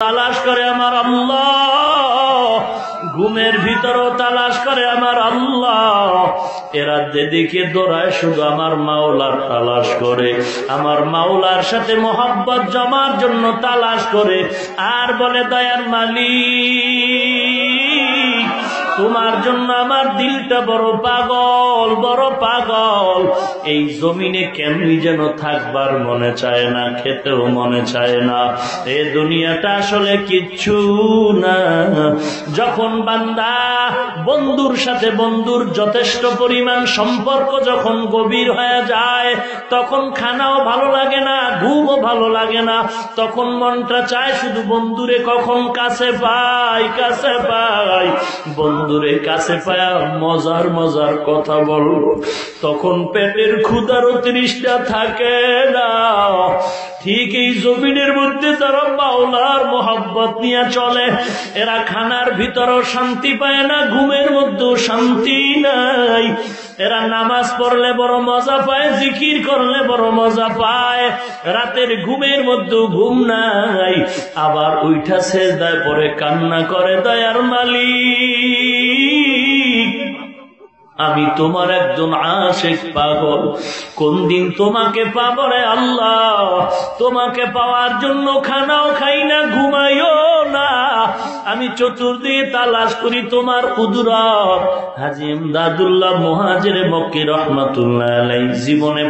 তালাশ করে আমার আল্লাহ, ঘুমের ভিতরও তালাশ করে আমার আল্লাহ। এরা যেদিকে দৌড়ায় শুধু আমার মাওলার তালাশ করে, আমার মাওলার সাথে মোহাব্বত জমার জন্য তালাশ করে। আর বলে, দয়ার মালিক, তোমার জন্য আমার দিলটা বড় পাগল, বড় পাগল। এই জমিনে কেমনি যেন থাকবার মনে চায় না, খেতেও মনে চায় না। এ দুনিয়াটা আসলে কিচ্ছু না। যখন বান্দা বন্ধুর সাথে বন্ধুর যথেষ্ট পরিমাণ সম্পর্ক যখন গভীর হয়ে যায়, তখন খানাও ভালো লাগে না, ঘুমও ভালো লাগে না। তখন মনটা চায় শুধু বন্ধুরে কখন কাছে পাই, কাছে পাই, বন্ধুরে কাছে পায়া মজার মজার কথা বলবো। তখন পেটের ক্ষুধারও তৃষ্ণা থাকে না। ঠিক এই জমিনের মধ্যে যারা মাওলার মোহাব্বত নিয়ে চলে, এরা খানার ভিতরও শান্তি পায় না, ঘুমের মধ্যেও শান্তি নাই। এরা নামাজ পড়লে বড় মজা পায়, জিকির করলে বড় মজা পায়, রাতের ঘুমের মধ্যেও ঘুম নাই। আবার উইঠা সেজদায় পড়ে কান্না করে, দয়ার মালিক, আমি তোমার একজন আশিক পাগল, কোন দিন তোমাকে পাবো রে আল্লাহ। তোমাকে পাওয়ার জন্য খানাও খাই না, ঘুমাইও না, আমি চতুর্দিকে তালাশ করি তোমার কুদরত। হাজী ইমদাদুল্লাহ মুহাজিরে মক্কি রহমাতুল্লাহ আলাইহি জীবনে